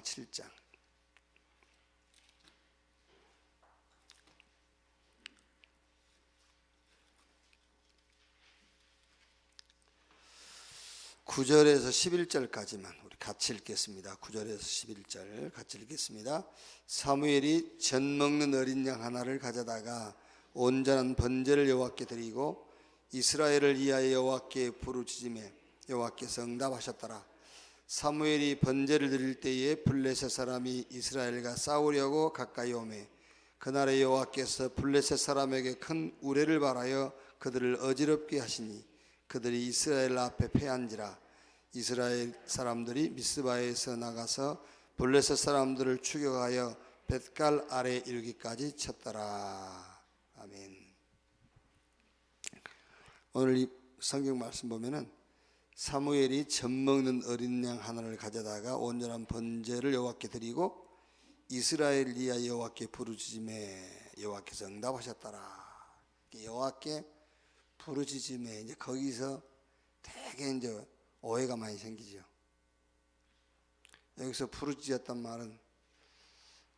7장. (9절에서) (11절까지만) 우리 같이 읽겠습니다. 9절에서 11절 같이 읽겠습니다. 사무엘이 젖 먹는 어린 양 하나를 가져다가 온전한 번제를 여호와께 드리고 이스라엘을 위하여 여호와께 부르짖으매 여호와께서 응답하셨더라. 사무엘이 번제를 드릴 때에 블레셋 사람이 이스라엘과 싸우려고 가까이 오매 그날에 여호와께서 블레셋 사람에게 큰 우레를 발하여 그들을 어지럽게 하시니 그들이 이스라엘 앞에 패한지라. 이스라엘 사람들이 미스바에서 나가서 블레셋 사람들을 추격하여 벳갈 아래 이르기까지 쳤더라. 아멘. 오늘 이 성경 말씀 보면은 사무엘이 젖 먹는 어린 양 하나를 가져다가 온전한 번제를 여호와께 드리고 이스라엘 위하여 여호와께 부르짖음에 여호와께서 응답하셨더라. 여호와께 부르짖음에 이제 거기서 되게 이제 오해가 많이 생기죠. 여기서 부르짖었단 말은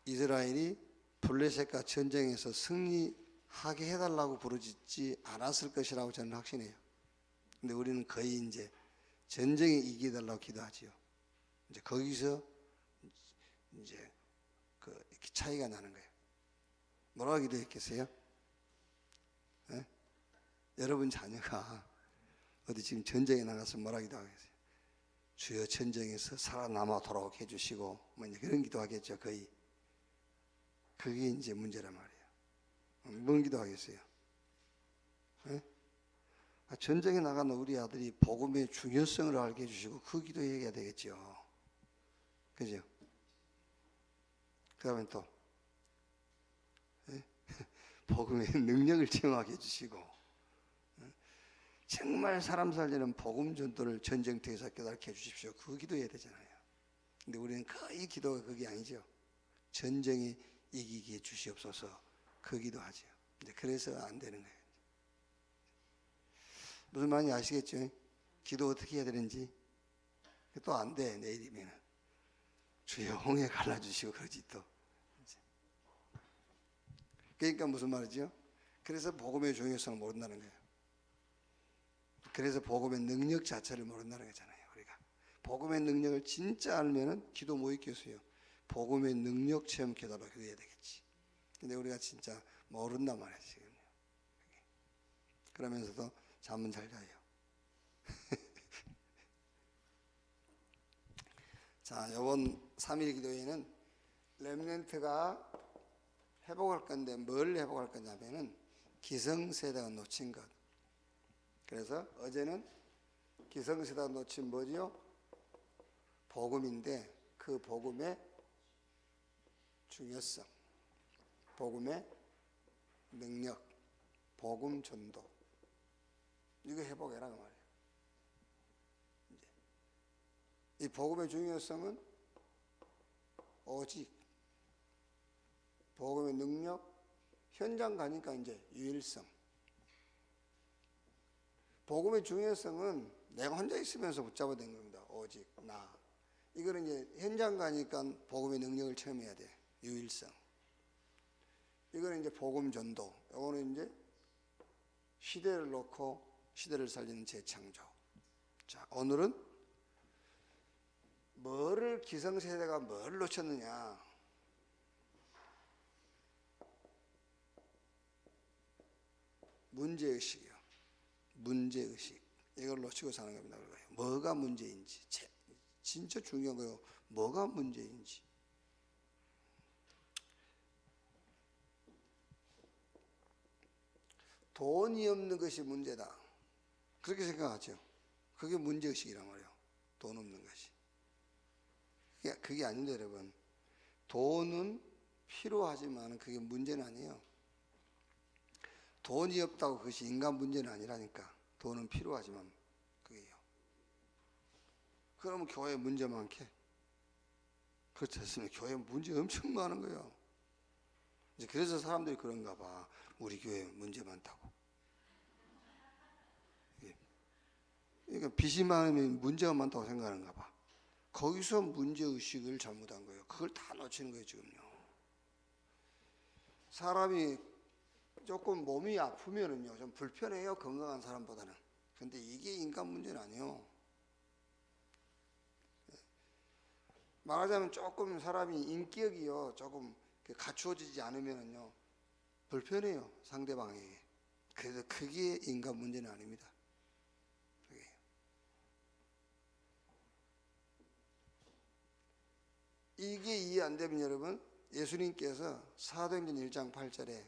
이스라엘이 블레셋과 전쟁에서 승리하게 해달라고 부르짖지 않았을 것이라고 저는 확신해요. 근데 우리는 거의 이제 전쟁에 이기달라고 기도하지요. 이제 거기서 이제 이렇게 차이가 나는 거예요. 뭐라고 기도했겠어요? 네? 여러분 자녀가 어디 지금 전쟁에 나가서 뭐라 기도하겠어요? 주여 전쟁에서 살아남아 돌아오게 해주시고 뭐 이제 그런 기도하겠죠. 거의 그게 이제 문제란 말이에요. 뭔 기도하겠어요? 네? 전쟁에 나가는 우리 아들이 복음의 중요성을 알게 해주시고 그 기도해야 되겠죠. 그죠? 그 다음에 또 네? 복음의 능력을 체험하게 해주시고 정말 사람 살리는 복음 전도를 전쟁터에서 깨닫게 해주십시오. 그 기도해야 되잖아요. 근데 우리는 거의 기도가 그게 아니죠. 전쟁에 이기게 해주시옵소서 그 기도하죠. 이제 그래서 안 되는 거예요. 무슨 말인지 아시겠죠? 기도 어떻게 해야 되는지. 또 안 돼. 내일이면 주여 홍해 갈라주시고 그러지 또. 그러니까 무슨 말이죠? 그래서 복음의 중요성을 모른다는 거예요. 그래서 복음의 능력 자체를 모른다는 거잖아요. 우리가 복음의 능력을 진짜 알면은 기도 못 있겠어요. 복음의 능력 체험 기도로 기도해야 되겠지. 근데 우리가 진짜 모른단 말이에요 지금. 그러면서도 잠은 잘 자요. 자, 이번 3일 기도회는 렘넌트가 회복할 건데 뭘 회복할 거냐면은 기성세대가 놓친 것. 그래서 어제는 기성세대가 놓친 뭐지요? 복음인데 그 복음의 중요성, 복음의 능력, 복음 전도 이거 회복해라 그 말이에요. 이 복음의 중요성은 오직 복음의 능력, 현장 가니까 이제 유일성. 복음의 중요성은 내가 혼자 있으면서 붙잡아야 되는 겁니다. 오직 나. 이거는 이제 현장 가니까 복음의 능력을 체험해야 돼. 유일성. 이거는 이제 복음 전도. 이거는 이제 시대를 놓고 시대를 살리는 재창조. 자, 오늘은 뭐를 기성세대가 뭘 놓쳤느냐. 문제의식이요. 문제의식. 이걸 놓치고 사는 겁니다. 뭐가 문제인지. 진짜 중요한 거예요. 뭐가 문제인지. 돈이 없는 것이 문제다. 그렇게 생각하죠. 그게 문제의식이란 말이에요. 돈 없는 것이. 그게 아닌데 여러분. 돈은 필요하지만 그게 문제는 아니에요. 돈이 없다고 그것이 인간 문제는 아니라니까. 돈은 필요하지만 그게요. 그러면 교회에 문제 많게? 그렇지 않습니까? 교회에 문제 엄청 많은 거예요. 이제 그래서 사람들이 그런가 봐. 우리 교회에 문제 많다고. 그러니까 빚이 많으면 문제가 많다고 생각하는가 봐. 거기서 문제의식을 잘못한 거예요. 그걸 다 놓치는 거예요 지금요. 사람이 조금 몸이 아프면은요 좀 불편해요, 건강한 사람보다는. 근데 이게 인간 문제는 아니에요. 말하자면 조금 사람이 인격이요 조금 갖추어지지 않으면은요 불편해요, 상대방에게. 그래서 그게 인간 문제는 아닙니다. 그게. 이게 이해 안 되면 여러분, 예수님께서 사도행전 1장 8절에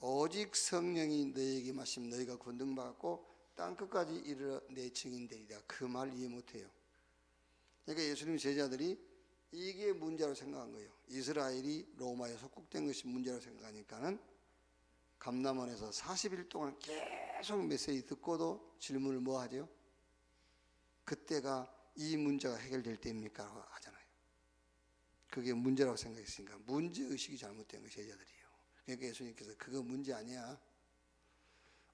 오직 성령이 너희에게 마시면 너희가 권능받고 땅끝까지 이르러 내 증인되리라, 그 말 이해 못해요. 그러니까 예수님 제자들이 이게 문제라고 생각한 거예요. 이스라엘이 로마에 속국된 것이 문제라고 생각하니까는 감람원에서 40일 동안 계속 메시지 듣고도 질문을 뭐 하죠? 그때가 이 문제가 해결될 때입니까? 하잖아요. 그게 문제라고 생각했으니까 문제의식이 잘못된 거예요, 제자들이요. 그러니까 예수님께서 그거 문제 아니야,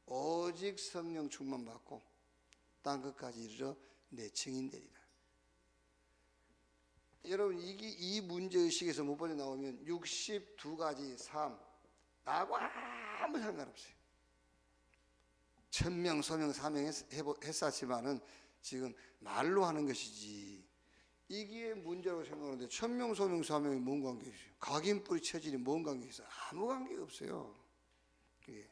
오직 성령 충만 받고 땅끝까지 이르러 내 증인되리라. 여러분, 이 문제의식에서 못 빠져나오면 62가지 삶 나하고 아무 상관없어요. 천명 소명 사명 했었지만은 지금 말로 하는 것이지 이게 문제라고 생각하는데 천명 소명 사명이 뭔 관계 있어요? 각인뿌리 체질이 뭔 관계 있어요? 아무 관계가 없어요. 그게.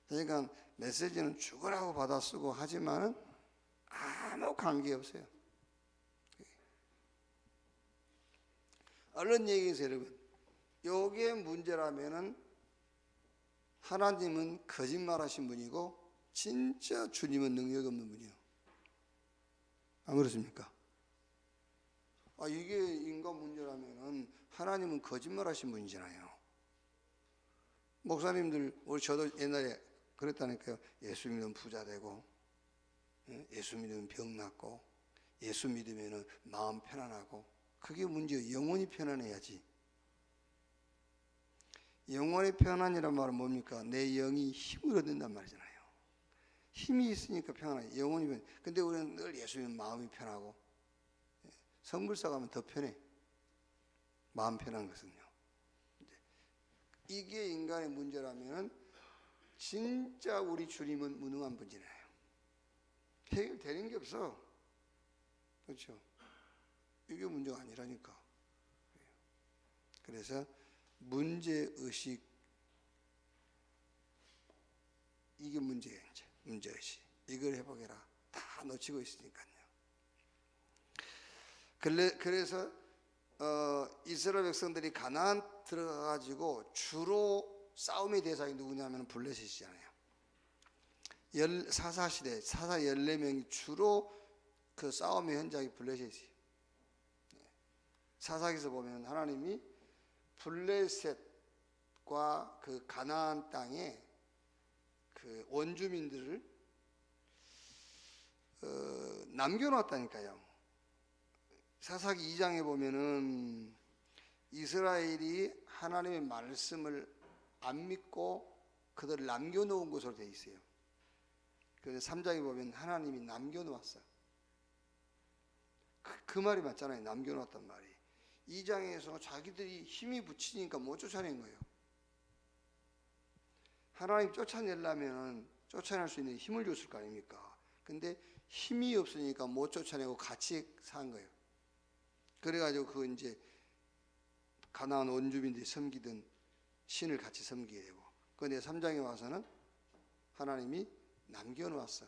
그러니까 메시지는 죽으라고 받아 쓰고 하지만은 아무 관계 없어요. 얼른 얘기해서 여러분, 요게 문제라면은 하나님은 거짓말하신 분이고 진짜 주님은 능력 없는 분이에요. 안 그렇습니까? 이게 인간 문제라면은 하나님은 거짓말하신 분이잖아요. 목사님들, 저도 옛날에 그랬다니까요. 예수 믿으면 부자 되고, 예수 믿으면 병 낫고, 예수 믿으면 마음 편안하고. 그게 문제예요. 영혼이 편안해야지. 영혼의 편안이란 말은 뭡니까? 내 영이 힘을 얻는단 말이잖아요. 힘이 있으니까 편안해. 영혼이 편해. 근데 우리는 늘 예수 믿으면 마음이 편하고, 성불사 가면 더 편해. 마음 편한 것은요. 이게 인간의 문제라면 진짜 우리 주님은 무능한 분이잖아요. 해결되는 게 없어. 그렇죠? 이게 문제가 아니라니까. 그래서 문제의식, 이게 문제예요. 이제 문제의식 이걸 회복해라. 다 놓치고 있으니까요. 그래서 이스라엘 백성들이 가나안 들어가가지고 주로 싸움의 대상이 누구냐면 블레셋이잖아요. 사사시대 사사 14명이 주로 그 싸움의 현장이 블레셋이에요. 사사기에서 보면 하나님이 블레셋과 그 가나안 땅에 그 원주민들을 남겨놨다니까요. 사사기 2장에 보면은 이스라엘이 하나님의 말씀을 안 믿고 그들을 남겨놓은 것으로 되어 있어요. 그래서 3장에 보면 하나님이 남겨놓았어요. 그 말이 맞잖아요. 남겨놓았단 말이. 2장에서 자기들이 힘이 붙이니까 못 쫓아낸 거예요. 하나님 쫓아내려면 쫓아낼 수 있는 힘을 줬을 거 아닙니까? 근데 힘이 없으니까 못 쫓아내고 같이 산 거예요. 그래가지고 그 이제 가나안 원주민들이 섬기던 신을 같이 섬기게 되고, 그런데 3장에 와서는 하나님이 남겨놓았어.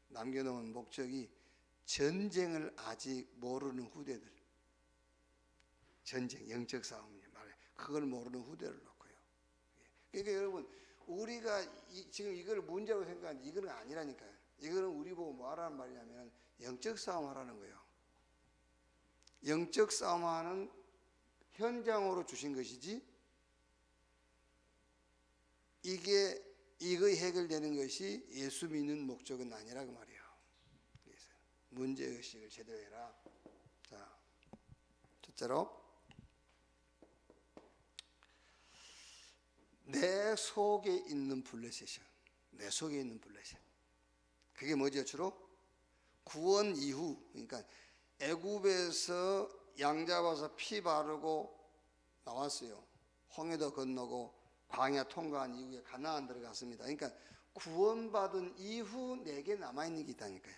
남겨놓은 목적이 전쟁을 아직 모르는 후대들, 전쟁, 영적 싸움이냐 말해. 그걸 모르는 후대를 놓고요. 그러니까 여러분, 우리가 지금 이걸 문제라고 생각하는데 이거는 아니라니까요. 이거는 우리 보고 뭐 하라는 말이냐면 영적 싸움 하라는 거예요. 영적 싸움하는 현장으로 주신 것이지, 이거 해결되는 것이 예수 믿는 목적은 아니라고 말이에요. 그래서 문제의식을 제대로 해라. 자, 첫째로 내 속에 있는 블레셋이요. 내 속에 있는 블레셋. 그게 뭐죠? 주로 구원 이후, 그러니까 애굽에서 양 잡아서 피 바르고 나왔어요. 홍해도 건너고 광야 통과한 이후에 가나안 들어갔습니다. 그러니까 구원받은 이후 내게 남아있는 게 있다니까요.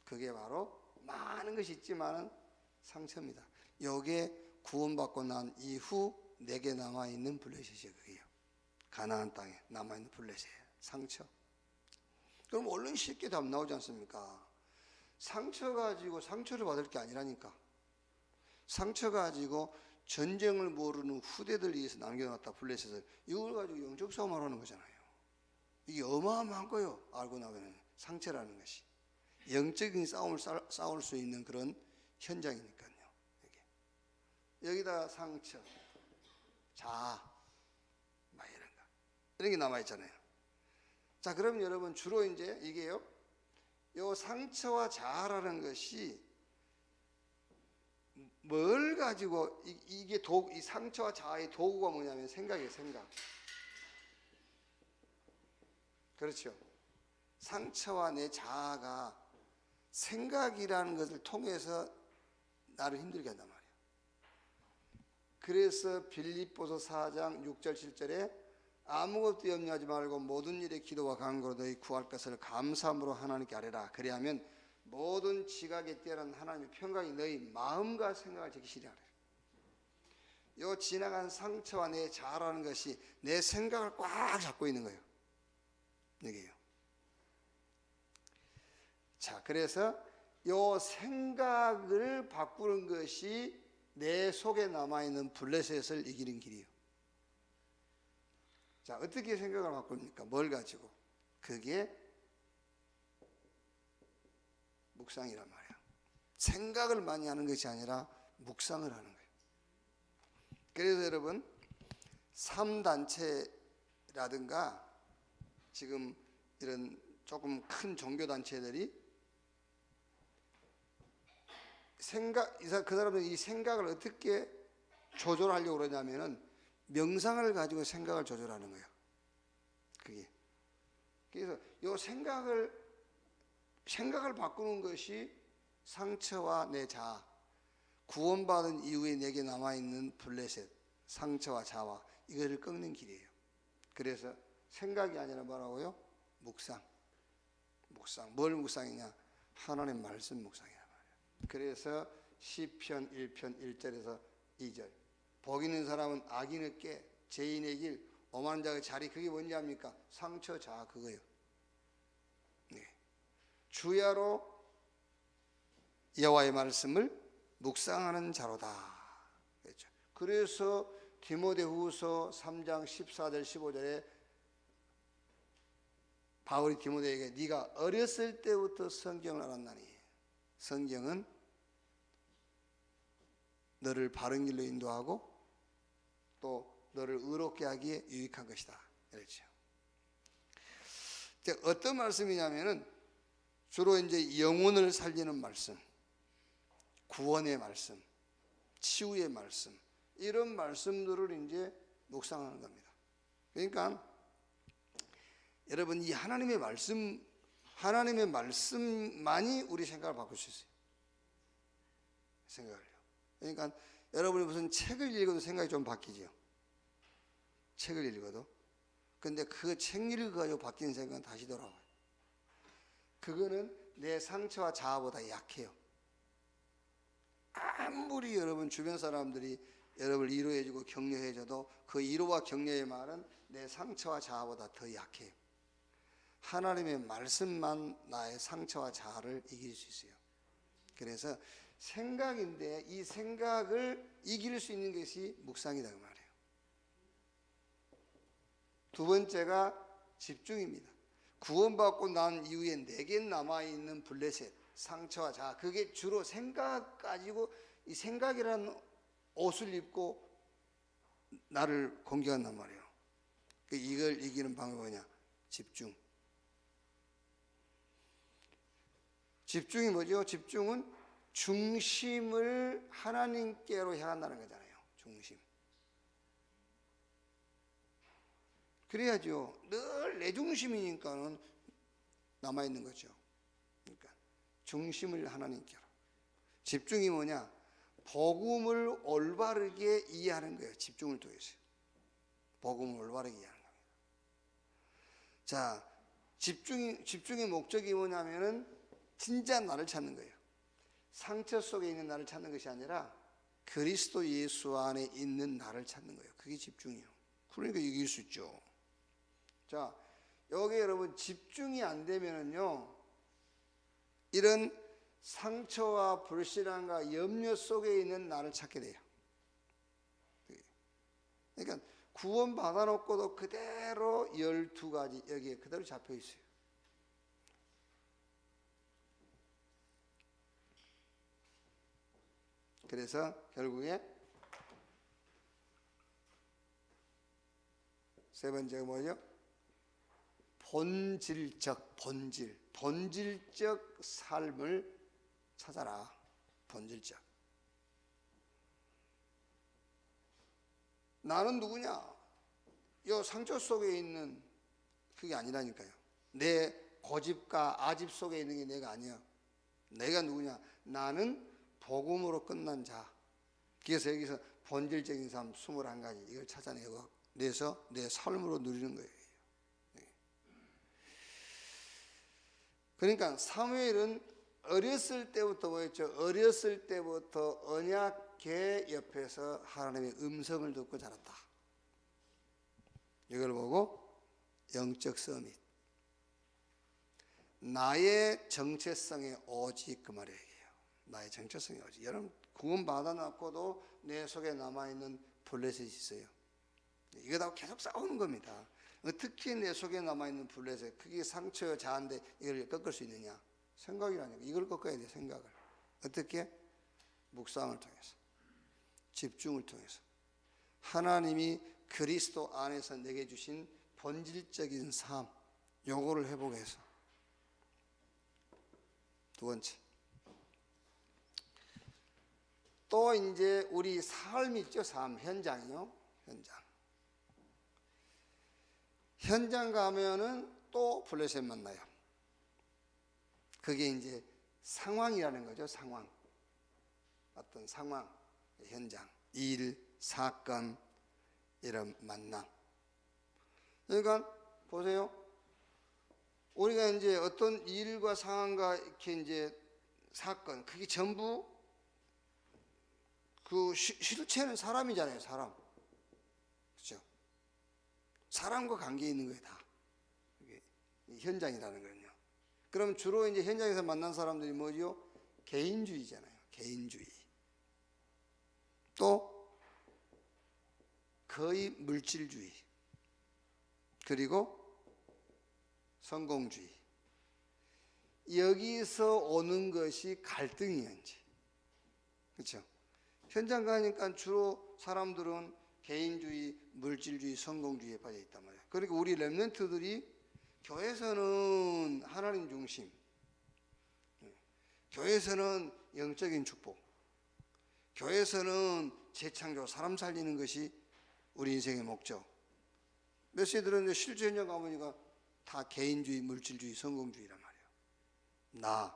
그게 바로 많은 것이 있지만은 상처입니다. 요게 구원받고 난 이후 내게 남아있는 블레셋이에요. 그게요. 가나안 땅에 남아있는 블레셋 상처. 그럼 얼른 쉽게 답 나오지 않습니까? 상처 가지고 상처를 받을 게 아니라니까. 상처 가지고 전쟁을 모르는 후대들 위해서 남겨놨다 블레셋을. 이걸 가지고 영적 싸움을 하는 거잖아요. 이게 어마어마한 거예요. 알고 나면 상처라는 것이 영적인 싸움을 싸울 수 있는 그런 현장이니까요. 여기다 상처, 자아, 막 이런 게 남아 있잖아요. 자, 그럼 여러분 주로 이제 이게요, 요 상처와 자아라는 것이 뭘 가지고 이게 이 상처와 자아의 도구가 뭐냐면 생각이에요. 생각. 그렇죠. 상처와 내 자아가 생각이라는 것을 통해서 나를 힘들게 한단 말이에요. 그래서 빌립보서 4장 6절 7절에 아무것도 염려하지 말고 모든 일에 기도와 간구로 너희 구할 것을 감사함으로 하나님께 아뢰라. 그리하면 모든 지각에 뛰어난 하나님의 평강이 너희 마음과 생각을 지키시리라. 요 지나간 상처와 내 자아라는 것이 내 생각을 꽉 잡고 있는 거예요. 여기에요. 자, 그래서 요 생각을 바꾸는 것이 내 속에 남아있는 블레셋을 이기는 길이에요. 자, 어떻게 생각을 바꿉니까? 뭘 가지고? 그게 묵상이란 말이에요. 생각을 많이 하는 것이 아니라 묵상을 하는 거예요. 그래서 여러분 3단체라든가 지금 이런 조금 큰 종교단체들이 그 사람들은 이 생각을 어떻게 조절하려고 그러냐면은 명상을 가지고 생각을 조절하는 거예요. 그게. 그래서 이 생각을 바꾸는 것이 상처와 내 자아, 구원받은 이후에 내게 남아있는 블레셋, 상처와 자아, 이거를 꺾는 길이에요. 그래서 생각이 아니라 뭐라고요? 묵상. 뭘 묵상이냐? 하나님의 말씀 묵상이란 말이에요. 그래서 시편 1편 1절에서 2절. 복 있는 사람은 악인을 깨, 죄인의 길, 오만한 자의 자리. 그게 뭔지 압니까? 상처, 자아, 그거예요. 네. 주야로 여호와의 말씀을 묵상하는 자로다. 그렇죠. 그래서 디모데후서 3장 14절 15절에 바울이 디모데에게 네가 어렸을 때부터 성경을 알았나니 성경은 너를 바른 길로 인도하고 또 너를 의롭게 하기에 유익한 것이다. 그렇죠. 어떤 말씀이냐면은 주로 이제 영혼을 살리는 말씀, 구원의 말씀, 치유의 말씀, 이런 말씀들을 이제 묵상하는 겁니다. 그러니까 여러분 이 하나님의 말씀만이 우리 생각을 바꿀 수 있어요. 생각을요. 그러니까 여러분이 무슨 책을 읽어도 생각이 좀 바뀌죠. 책을 읽어도. 근데 그 책 읽어가지고 바뀌는 생각은 다시 돌아와요. 그거는 내 상처와 자아보다 약해요. 아무리 여러분 주변 사람들이 여러분을 위로해주고 격려해줘도 그 위로와 격려의 말은 내 상처와 자아보다 더 약해요. 하나님의 말씀만 나의 상처와 자아를 이길 수 있어요. 그래서 생각인데 이 생각을 이길 수 있는 것이 묵상이다 그 말이에요. 두 번째가 집중입니다. 구원받고 난 이후에 내게 남아있는 블레셋, 상처와 자아, 그게 주로 생각 가지고 이 생각이라는 옷을 입고 나를 공격한단 말이에요. 이걸 이기는 방법이 뭐냐? 집중. 집중이 뭐죠? 집중은 중심을 하나님께로 향한다는 거잖아요. 중심. 그래야죠. 늘 내 중심이니까는 남아있는 거죠. 그러니까 중심을 하나님께로. 집중이 뭐냐? 복음을 올바르게 이해하는 거예요. 집중을 통해서. 복음을 올바르게 이해하는 겁니다. 자, 집중의 목적이 뭐냐면은 진짜 나를 찾는 거예요. 상처 속에 있는 나를 찾는 것이 아니라 그리스도 예수 안에 있는 나를 찾는 거예요. 그게 집중이에요. 그러니까 이길 수 있죠. 자, 여기 여러분 집중이 안 되면은요, 이런 상처와 불신앙과 염려 속에 있는 나를 찾게 돼요. 그러니까 구원 받아놓고도 그대로 12가지 여기에 그대로 잡혀 있어요. 그래서 결국에 세 번째가 뭐죠? 본질적 삶을 찾아라. 본질적. 나는 누구냐? 이 상처 속에 있는 그게 아니라니까요. 내 고집과 아집 속에 있는 게 내가 아니야. 내가 누구냐? 나는 복음으로 끝난 자. 그래서 여기서 본질적인 삶 21가지 이걸 찾아내고 내서 내 삶으로 누리는 거예요. 그러니까 사무엘은 어렸을 때부터 뭐였죠? 어렸을 때부터 언약궤 옆에서 하나님의 음성을 듣고 자랐다. 이걸 보고 영적 서밋. 나의 정체성에 오직 그 말이에요. 나의 정체성이 오직. 여러분 구원 받아놨고도 내 속에 남아있는 블레셋이 있어요. 이거하고 계속 싸우는 겁니다. 특히 내 속에 남아있는 블레셋, 그게 상처 자한데 이걸 꺾을 수 있느냐? 생각이라니까. 이걸 꺾어야 돼. 생각을. 어떻게? 묵상을 통해서, 집중을 통해서, 하나님이 그리스도 안에서 내게 주신 본질적인 삶, 요거를 회복해서. 두 번째, 또 이제 우리 삶 있죠. 삶, 현장이요. 현장 가면은 또 블레셋 만나요. 그게 이제 상황이라는 거죠. 상황. 어떤 상황, 현장, 일, 사건, 이런 만남. 그러니까 보세요. 우리가 이제 어떤 일과 상황과 이렇게 이제 사건, 그게 전부 그 실체는 사람이잖아요. 사람. 그렇죠? 사람과 관계 있는 거예요. 다. 이게 현장이라는 거는요. 그럼 주로 이제 현장에서 만난 사람들이 뭐죠? 개인주의잖아요. 개인주의. 또 거의 물질주의. 그리고 성공주의. 여기서 오는 것이 갈등이에요. 이제. 그렇죠? 현장 가니까 주로 사람들은 개인주의, 물질주의, 성공주의에 빠져 있단 말이에요. 그러니까 우리 렘넌트들이 교회에서는 하나님 중심, 교회에서는 영적인 축복, 교회에서는 재창조, 사람 살리는 것이 우리 인생의 목적. 몇 세 들었는데 실제 현장 가보니까 다 개인주의, 물질주의, 성공주의란 말이에요. 나,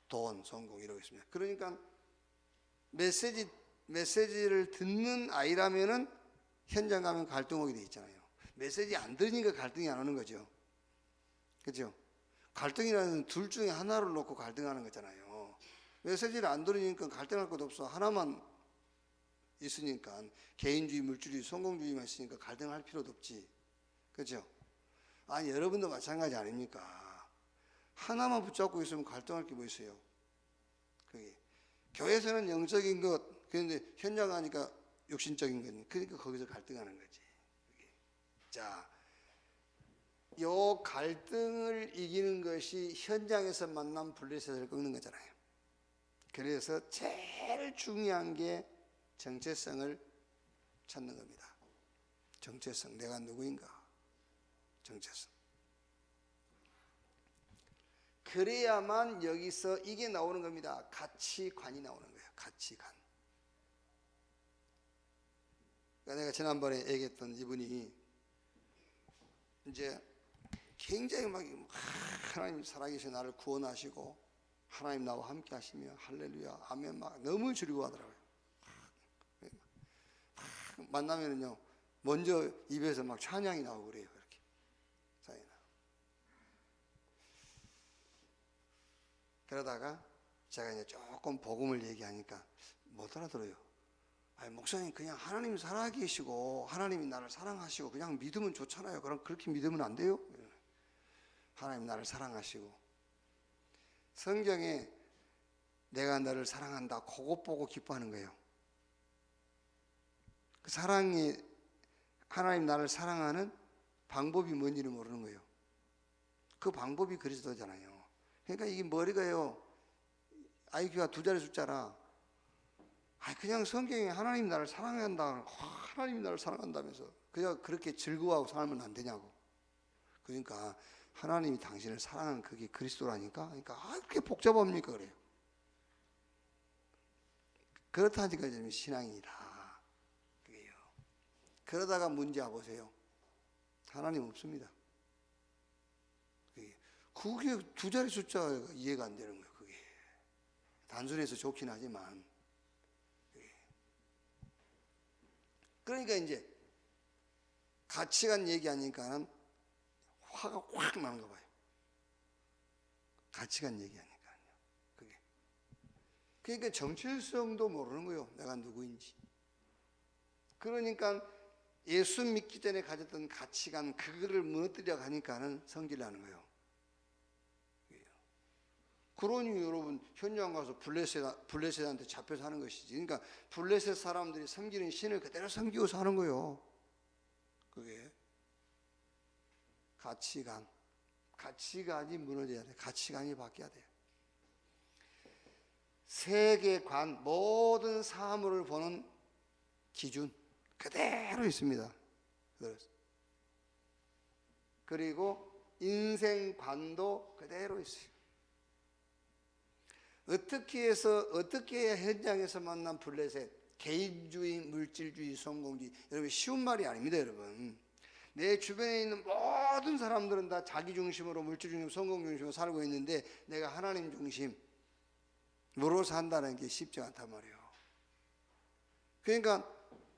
돈, 성공 이러고 있습니다. 그러니까 메시지를 듣는 아이라면은 현장 가면 갈등 오게 돼 있잖아요. 메시지 안 들으니까 갈등이 안 오는 거죠. 그렇죠? 갈등이라는 둘 중에 하나를 놓고 갈등하는 거잖아요. 메시지를 안 들으니까 갈등할 것도 없어. 하나만 있으니까, 개인주의, 물질주의, 성공주의만 있으니까 갈등할 필요도 없지. 그렇죠? 아니 여러분도 마찬가지 아닙니까? 하나만 붙잡고 있으면 갈등할 게 뭐 있어요? 그게 교회에서는 영적인 것, 그런데 현장 가니까 육신적인 거니. 그러니까 거기서 갈등하는 거지. 자, 요 갈등을 이기는 것이 현장에서 만난 블레셋을 꺾는 거잖아요. 그래서 제일 중요한 게 정체성을 찾는 겁니다. 정체성, 내가 누구인가? 정체성. 그래야만 여기서 이게 나오는 겁니다. 가치관이 나오는 거예요. 가치관. 그러니까 내가 지난번에 얘기했던 이분이 이제 굉장히 막 하나님 살아계신 나를 구원하시고 하나님 나와 함께 하시며 할렐루야 아멘 막 너무 즐거워하더라고요. 만나면은요 먼저 입에서 막 찬양이 나오고 그래요. 그렇게 찬양이 나오고. 그러다가 제가 이제 조금 복음을 얘기하니까 못 알아들어요. 아니, 목사님 그냥 하나님이 살아계시고 하나님이 나를 사랑하시고 그냥 믿으면 좋잖아요. 그럼 그렇게 믿으면 안 돼요? 하나님 나를 사랑하시고 성경에 내가 너를 사랑한다 그것 보고 기뻐하는 거예요. 그 사랑이 하나님 나를 사랑하는 방법이 뭔지는 모르는 거예요. 그 방법이 그리스도잖아요. 그러니까 이게 머리가요 IQ가 2자리 숫자라 그냥 성경에 하나님 나를 사랑한다 하나님 나를 사랑한다면서 그냥 그렇게 즐거워하고 살면 안 되냐고. 그러니까 하나님이 당신을 사랑하는 그게 그리스도라니까. 그러니까 그렇게 복잡합니까 그래요. 그렇다니까 좀 신앙이다 그게요. 그러다가 문제 보세요. 하나님 없습니다. 그게 2자리 숫자가 이해가 안 되는 거예요. 그게 단순해서 좋긴 하지만 그러니까 이제 가치관 얘기하니까는 화가 확 나는 거 봐요. 가치관 얘기하니까요. 그게 그러니까 정체성도 모르는 거예요. 내가 누구인지. 그러니까 예수 믿기 전에 가졌던 가치관 그거를 무너뜨려 가니까는 성질나는 거예요. 그러니 여러분 현장 가서 블레셋한테 잡혀 사는 것이지. 그러니까 블레셋 사람들이 섬기는 신을 그대로 섬기고 사는 거예요. 그게 가치관이 무너져야 돼. 가치관이 바뀌어야 돼요. 세계관 모든 사물을 보는 기준 그대로 있습니다. 그리고 인생관도 그대로 있어요. 어떻게 해야 현장에서 만난 블레셋, 개인주의, 물질주의, 성공주의, 여러분 쉬운 말이 아닙니다, 여러분. 내 주변에 있는 모든 사람들은 다 자기 중심으로 물질 중심, 성공 중심으로 살고 있는데 내가 하나님 중심으로 산다는 게 쉽지 않단 말이에요. 그러니까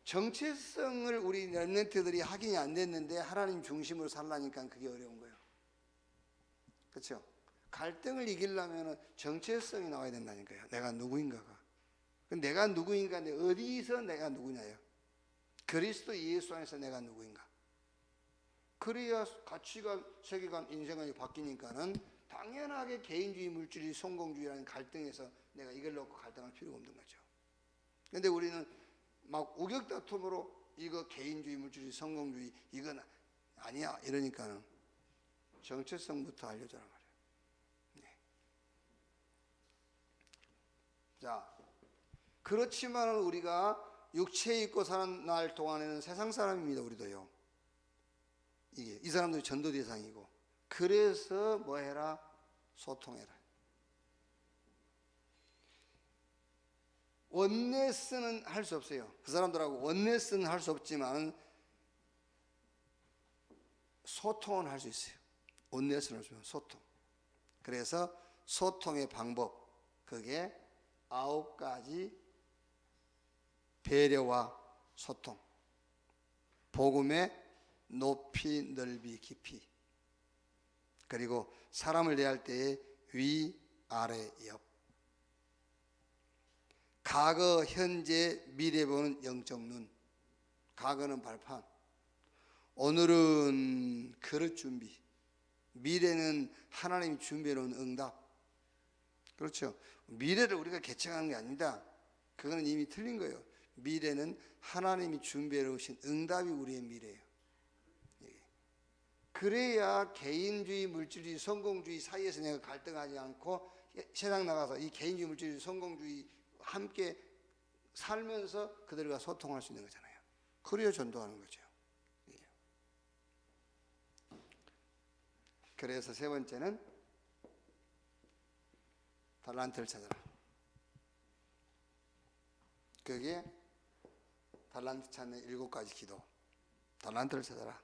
정체성을 우리 렘넌트들이 확인이 안 됐는데 하나님 중심으로 살라니까 그게 어려운 거예요. 그렇죠? 갈등을 이기려면 정체성이 나와야 된다니까요. 내가 누구인가가. 내가 누구인가, 어디서 내가 누구냐요. 그리스도 예수 안에서 내가 누구인가. 그래야 가치관, 세계관, 인생관이 바뀌니까는 당연하게 개인주의, 물질주의, 성공주의라는 갈등에서 내가 이걸 놓고 갈등할 필요가 없는 거죠. 그런데 우리는 막 우격다툼으로 이거 개인주의, 물질주의, 성공주의 이건 아니야 이러니까는 정체성부터 알려줘라 말이에요. 자, 그렇지만 우리가 육체에 있고 사는 날 동안에는 세상 사람입니다. 우리도요. 이 사람들이 전도 대상이고. 그래서 뭐 해라? 소통해라. 원네스는 할 수 없어요. 그 사람들하고 원네스는 할 수 없지만 소통은 할 수 있어요. 원네스는 할 수 있어요. 소통. 그래서 소통의 방법 그게 9가지 배려와 소통, 복음의 높이, 넓이, 깊이, 그리고 사람을 대할 때의 위, 아래, 옆, 과거, 현재, 미래 보는 영적 눈. 과거는 발판, 오늘은 그릇 준비, 미래는 하나님이 준비해 놓은 응답. 그렇죠. 미래를 우리가 개척하는 게 아닙니다. 그거는 이미 틀린 거예요. 미래는 하나님이 준비해 놓으신 응답이 우리의 미래예요. 그래야 개인주의, 물질주의, 성공주의 사이에서 내가 갈등하지 않고 세상 나가서 이 개인주의, 물질주의, 성공주의 함께 살면서 그들과 소통할 수 있는 거잖아요. 그래야 전도하는 거죠. 그래서 세 번째는 달란트를 찾아라. 그게 달란트 찾는 7가지 기도. 달란트를 찾아라.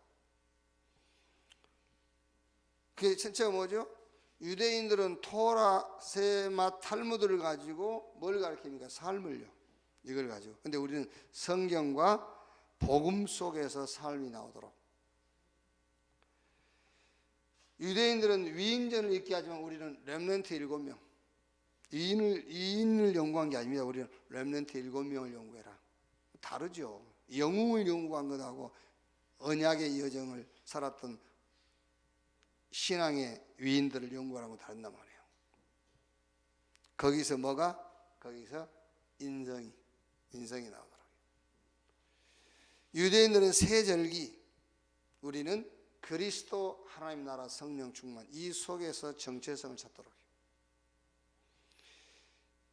그게 전체가 뭐죠? 유대인들은 토라, 세마, 탈무드를 가지고 뭘 가르칩니까? 삶을요. 이걸 가지고. 근데 우리는 성경과 복음 속에서 삶이 나오도록. 유대인들은 위인전을 읽게 하지만 우리는 렘넌트 7명. 2인을 연구한 게 아닙니다. 우리는 렘넌트 7명을 연구해라. 다르죠. 영웅을 연구한 것하고 언약의 여정을 살았던 신앙의 위인들을 연구하라고 다른단 말이에요. 거기서 뭐가? 거기서 인성이 나오더라고요. 유대인들은 세절기, 우리는 그리스도 하나님 나라 성령 충만, 이 속에서 정체성을 찾도록 해요.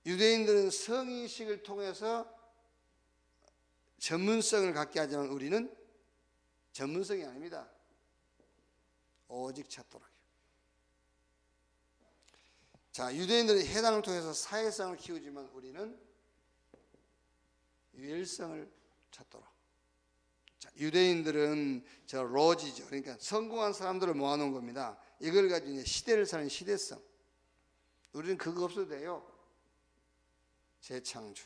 유대인들은 성인식을 통해서 전문성을 갖게 하지만 우리는 전문성이 아닙니다. 오직 찾도록 해요. 자, 유대인들은 해당을 통해서 사회성을 키우지만 우리는 유일성을 찾도록. 자, 유대인들은 저 로지죠. 그러니까 성공한 사람들을 모아놓은 겁니다. 이걸 가지고 이제 시대를 사는 시대성. 우리는 그거 없어도 돼요. 재창조.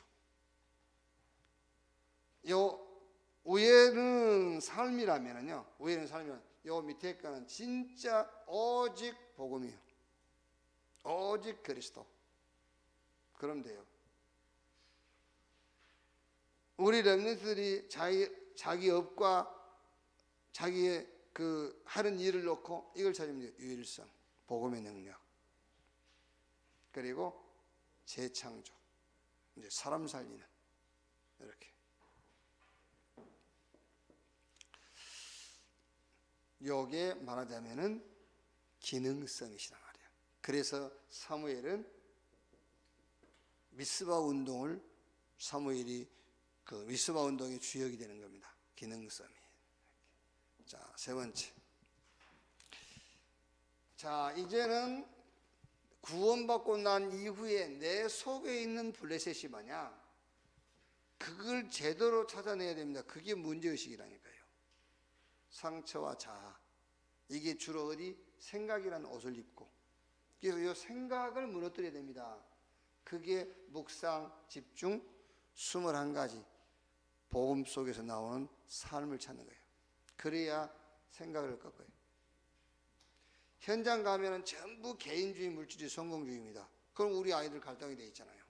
요 위에는 삶이라면은요. 위에는 삶이면 요 밑에 거는 진짜 오직 복음이에요. 오직 그리스도. 그럼 돼요. 우리 렘넌트들이 자기 업과 자기의 그 하는 일을 놓고 이걸 찾으면 유일성, 복음의 능력, 그리고 재창조, 이제 사람 살리는 이렇게. 요게 말하자면은 기능성이시란 말이야. 그래서 사무엘은 미스바 운동을 사무엘이 그 미스바 운동의 주역이 되는 겁니다. 기능성이. 자, 세 번째. 자, 이제는 구원받고 난 이후에 내 속에 있는 블레셋이 뭐냐? 그걸 제대로 찾아내야 됩니다. 그게 문제의식이라니까요. 상처와 자아. 이게 주로 어디? 생각이라는 옷을 입고. 그래서 이 생각을 무너뜨려야 됩니다. 그게 묵상, 집중, 21가지 복음 속에서 나오는 삶을 찾는 거예요. 그래야 생각을 꺾어요. 현장 가면은 전부 개인주의, 물질주의, 성공주의입니다. 그럼 우리 아이들 갈등이 돼 있잖아요.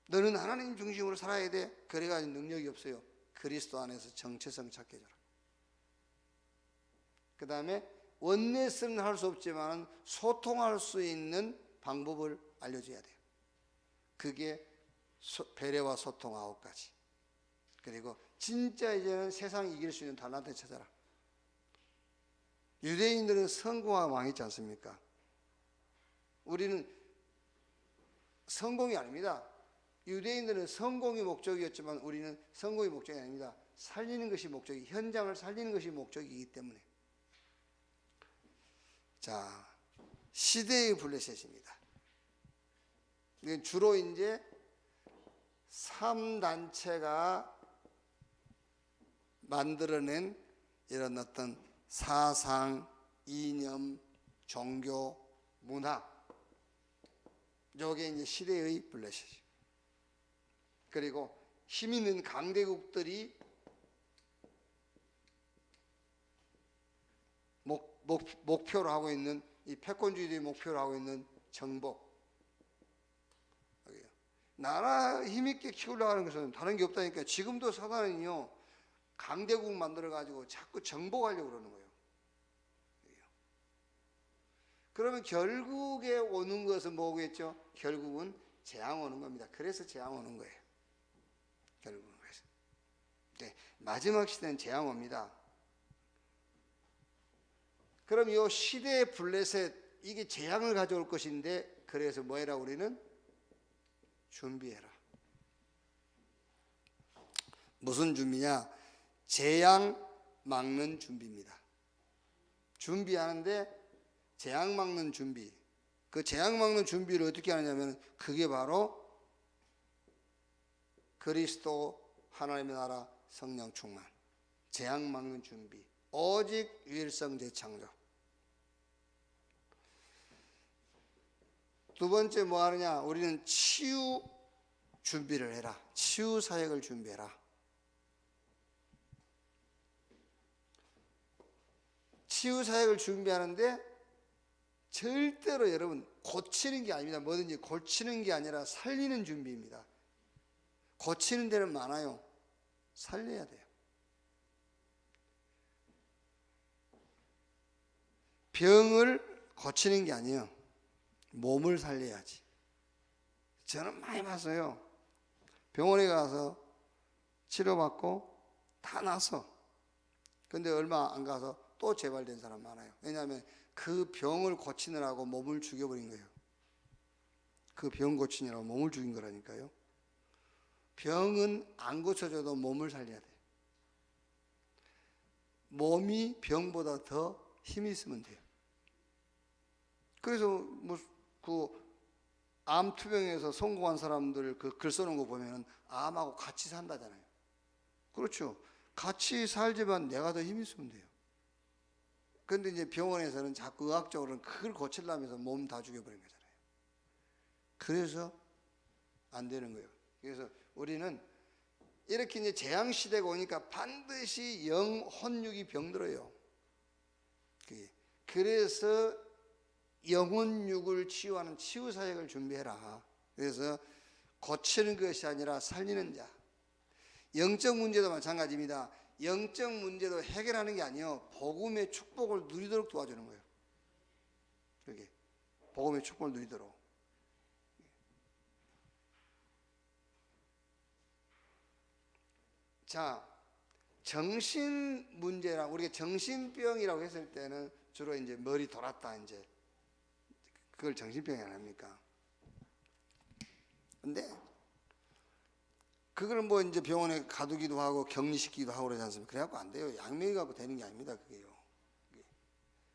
너는 하나님 중심으로 살아야 돼. 그래가지고 능력이 없어요. 그리스도 안에서 정체성 찾게 해줘라. 그 다음에 원내스는 할 수 없지만 소통할 수 있는 방법을 알려줘야 돼요. 그게 배려와 소통 9가지. 그리고 진짜 이제는 세상 이길 수 있는 달란트 찾아라. 유대인들은 성공하고 망했지 않습니까? 우리는 성공이 아닙니다. 유대인들은 성공이 목적이었지만 우리는 성공이 목적이 아닙니다. 살리는 것이 목적이, 현장을 살리는 것이 목적이기 때문에. 자, 시대의 블레셋입니다. 이건 주로 이제 3단체가 만들어낸 이런 어떤 사상, 이념, 종교, 문화, 이게 이제 시대의 블레셋이죠. 그리고 힘 있는 강대국들이 목표로 하고 있는, 이 패권주의들이 목표로 하고 있는 정복. 나라 힘있게 키우려고 하는 것은 다른 게 없다니까. 지금도 사단은요, 강대국 만들어가지고 자꾸 정복하려고 그러는 거예요. 그러면 결국에 오는 것은 뭐겠죠? 결국은 재앙 오는 겁니다. 그래서 재앙 오는 거예요. 결국은 그래서. 네, 마지막 시대는 재앙 옵니다. 그럼 이 시대의 블레셋, 이게 재앙을 가져올 것인데, 그래서 뭐 해라? 우리는 준비해라. 무슨 준비냐? 재앙 막는 준비입니다. 준비하는데 재앙 막는 준비. 그 재앙 막는 준비를 어떻게 하느냐면 그게 바로 그리스도 하나님의 나라 성령 충만. 재앙 막는 준비. 오직 유일성 재창조. 두 번째 뭐 하느냐? 우리는 치유 준비를 해라. 치유 사역을 준비해라. 치유 사역을 준비하는데 절대로 여러분 고치는 게 아닙니다. 뭐든지 고치는 게 아니라 살리는 준비입니다. 고치는 데는 많아요. 살려야 돼요. 병을 고치는 게 아니에요. 몸을 살려야지. 저는 많이 봤어요. 병원에 가서 치료받고 다 나서. 근데 얼마 안 가서 또 재발된 사람 많아요. 왜냐하면 그 병을 고치느라고 몸을 죽여버린 거예요. 그 병 고치느라고 몸을 죽인 거라니까요. 병은 안 고쳐져도 몸을 살려야 돼요. 몸이 병보다 더 힘이 있으면 돼요. 그래서 뭐 그 암 투병에서 성공한 사람들 그 글 써놓은 거 보면은 암하고 같이 산다잖아요. 그렇죠. 같이 살지만 내가 더 힘이 있으면 돼요. 그런데 이제 병원에서는 자꾸 의학적으로는 그걸 고치려면서 몸 다 죽여버린 거잖아요. 그래서 안 되는 거예요. 그래서 우리는 이렇게 이제 재앙 시대가 오니까 반드시 영 혼육이 병들어요. 그래서 영혼육을 치유하는 치유 사역을 준비해라. 그래서 고치는 것이 아니라 살리는 자. 영적 문제도 마찬가지입니다. 영적 문제도 해결하는 게 아니에요. 복음의 축복을 누리도록 도와주는 거예요. 그렇게 복음의 축복을 누리도록. 자, 정신 문제랑 우리가 정신병이라고 했을 때는 주로 이제 머리 돌았다 이제 그걸 정신병이 아닙니까? 근데 그걸 뭐 이제 병원에 가두기도 하고 격리시키기도 하고 그러지 않습니까? 그래갖고 안 돼요. 약명이 갖고 되는 게 아닙니다. 그게요.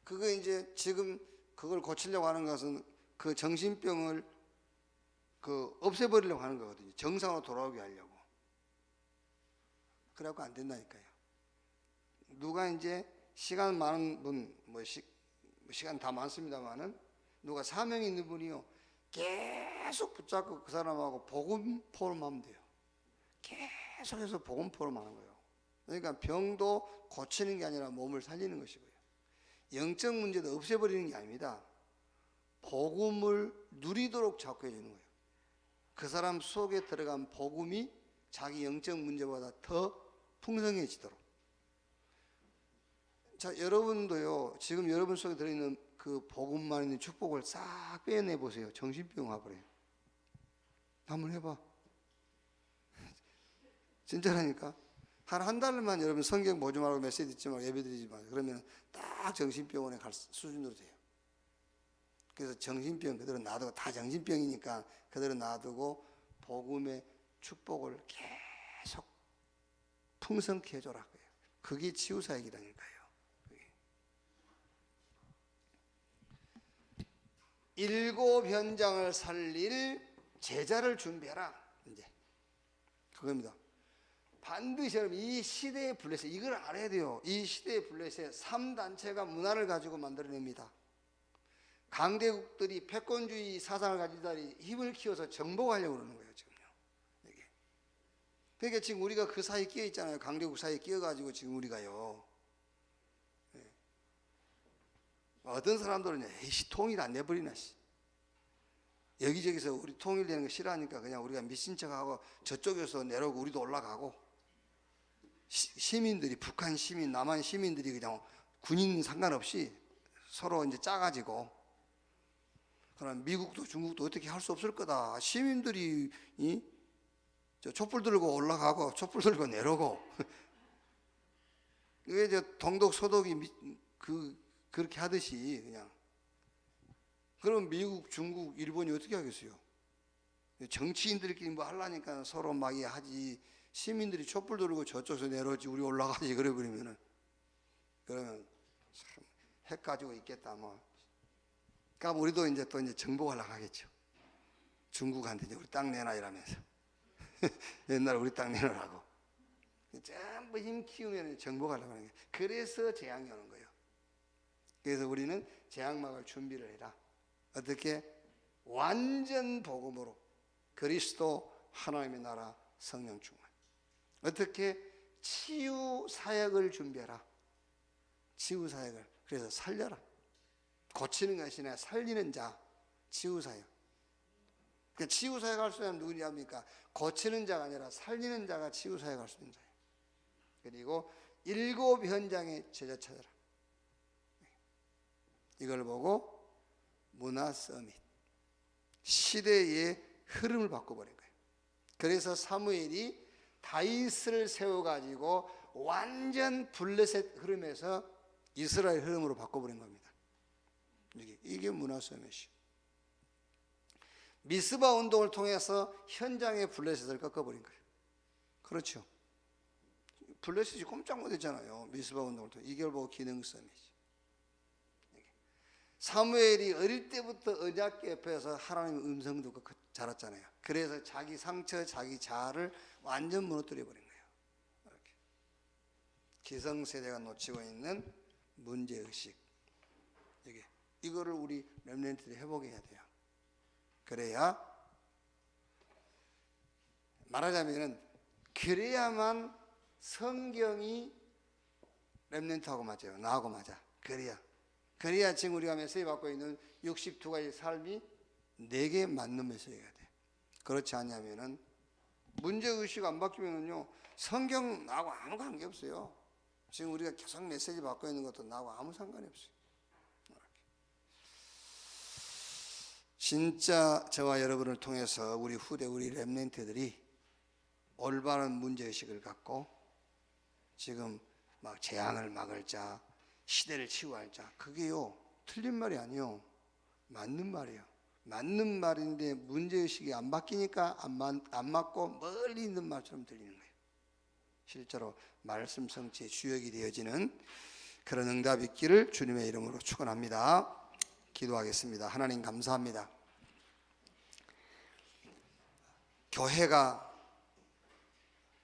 그거 이제 지금 그걸 고치려고 하는 것은 그 정신병을 그 없애버리려고 하는 거거든요. 정상으로 돌아오게 하려고. 그래갖고 안 된다니까요. 누가 이제 시간 많은 분, 시간 다 많습니다만은 누가 사명이 있는 분이요. 계속 붙잡고 그 사람하고 복음 포럼하면 돼요. 계속해서 복음 포럼하는 거예요. 그러니까 병도 고치는 게 아니라 몸을 살리는 것이고요. 영적 문제도 없애버리는 게 아닙니다. 복음을 누리도록 자꾸 해주는 거예요. 그 사람 속에 들어간 복음이 자기 영적 문제보다 더 풍성해지도록. 자, 여러분도요, 지금 여러분 속에 들어있는 그 복음만 있는 축복을 싹 빼내 보세요. 정신병 와버려요. 한번 해봐. 진짜라니까. 한 달만 여러분 성경 보지 말고 메시지 듣지 말고 예배 드리지 말고 그러면 딱 정신병원에 갈 수준으로 돼요. 그래서 정신병 그대로 놔두고, 다 정신병이니까 그대로 놔두고 복음의 축복을 계속 풍성케 해줘라. 그게 치유사역이라니까요. 일곱 현장을 살릴 제자를 준비해라. 이제 그겁니다. 반드시 여러분 이 시대의 블레셋, 이걸 알아야 돼요. 이 시대의 블레셋 3단체가 문화를 가지고 만들어냅니다. 강대국들이 패권주의 사상을 가지다니 힘을 키워서 정복하려고 그러는 거예요. 지금요. 이게. 그러니까 지금 우리가 그 사이에 끼어 있잖아요. 강대국 사이에 끼어가지고 지금 우리가요. 어떤 사람들은 에이씨 통일 안 내버리나 씨. 여기저기서 우리 통일되는 거 싫어하니까 그냥 우리가 미친 척하고 저쪽에서 내려오고 우리도 올라가고, 시민들이, 북한 시민, 남한 시민들이 그냥 군인 상관없이 서로 이제 짜가지고, 그럼 미국도 중국도 어떻게 할 수 없을 거다. 시민들이 저 촛불 들고 올라가고 촛불 들고 내려오고 이게 저 동독 소독이 그렇게 하듯이 그냥. 그럼 미국, 중국, 일본이 어떻게 하겠어요? 정치인들끼리 뭐 하려니까 서로 막 하지. 시민들이 촛불 들고 저쪽에서 내려오지 우리 올라가지 그래 버리면은, 그러면 참 핵 가지고 있겠다 뭐. 그러니까 우리도 이제 또 이제 정복하려고 하겠죠. 중국한테 이제 우리 땅 내놔 이러면서 옛날에 우리 땅 내놓으라고 전부 힘 키우면 정복하려고 하는 거예요. 그래서 재앙이 오는 거예요. 그래서 우리는 재앙 막을 준비를 해라. 어떻게? 완전 복음으로 그리스도 하나님의 나라 성령 충만. 어떻게? 치유 사역을 준비해라. 치유 사역을. 그래서 살려라. 고치는 것이 아니라 살리는 자, 치유 사역. 그러니까 치유 사역 할 수 있는 누구냐입니까? 고치는 자가 아니라 살리는 자가 치유 사역 할 수 있는 자예요. 그리고 7 현장에 제자 찾아라. 이걸 보고 문화 서밋, 시대의 흐름을 바꿔버린 거예요. 그래서 사무엘이 다윗을 세워가지고 완전 블레셋 흐름에서 이스라엘 흐름으로 바꿔버린 겁니다. 이게 문화 서밋이에요. 미스바 운동을 통해서 현장의 블레셋을 꺾어버린 거예요. 그렇죠. 블레셋이 꼼짝 못했잖아요. 미스바 운동을 통해. 이걸 보고 기능 서밋이죠. 사무엘이 어릴 때부터 언약궤 옆에서 하나님의 음성 듣고 자랐잖아요. 그래서 자기 상처, 자기 자아를 완전 무너뜨려 버린 거예요. 이렇게. 기성세대가 놓치고 있는 문제의식, 이거를 우리 렘넌트들이 회복해야 돼요. 그래야, 말하자면 그래야만 성경이 렘넌트하고 맞아요. 나하고 맞아. 그래야 지금 우리가 메시지 받고 있는 62가지 삶이 내게 맞는 메시지가 돼. 그렇지 않냐면은 문제의식 안 바뀌면은요, 성경 나하고 아무 관계 없어요. 지금 우리가 계속 메시지 받고 있는 것도 나하고 아무 상관이 없어요. 진짜 저와 여러분을 통해서 우리 후대, 우리 렘넌트들이 올바른 문제의식을 갖고 지금 막 재앙을 막을 자, 시대를 치유할 자, 그게요 틀린 말이 아니요, 맞는 말이에요. 맞는 말인데 문제의식이 안 바뀌니까 안 맞고 멀리 있는 말처럼 들리는 거예요. 실제로 말씀 성취의 주역이 되어지는 그런 응답이 있기를 주님의 이름으로 축원합니다. 기도하겠습니다. 하나님 감사합니다. 교회가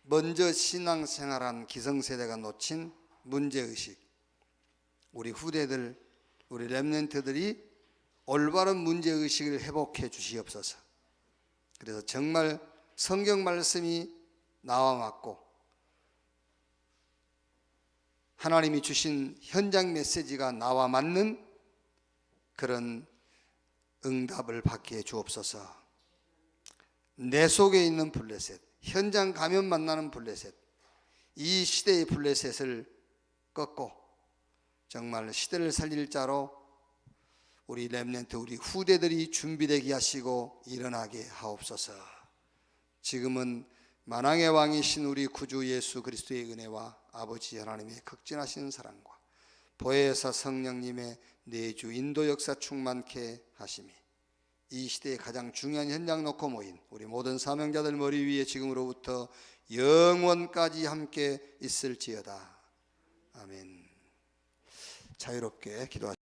먼저 신앙생활한 기성세대가 놓친 문제의식, 우리 후대들, 우리 렘넌트들이 올바른 문제의식을 회복해 주시옵소서. 그래서 정말 성경 말씀이 나와 맞고 하나님이 주신 현장 메시지가 나와 맞는 그런 응답을 받게 해 주옵소서. 내 속에 있는 블레셋, 현장 가면 만나는 블레셋, 이 시대의 블레셋을 꺾고 정말 시대를 살릴 자로 우리 렘넌트, 우리 후대들이 준비되게 하시고 일어나게 하옵소서. 지금은 만왕의 왕이신 우리 구주 예수 그리스도의 은혜와 아버지 하나님의 극진하신 사랑과 보혜사 성령님의 내주 인도 역사 충만케 하심이 이 시대의 가장 중요한 현장 놓고 모인 우리 모든 사명자들 머리 위에 지금으로부터 영원까지 함께 있을지어다. 아멘. 자유롭게 기도하십시오.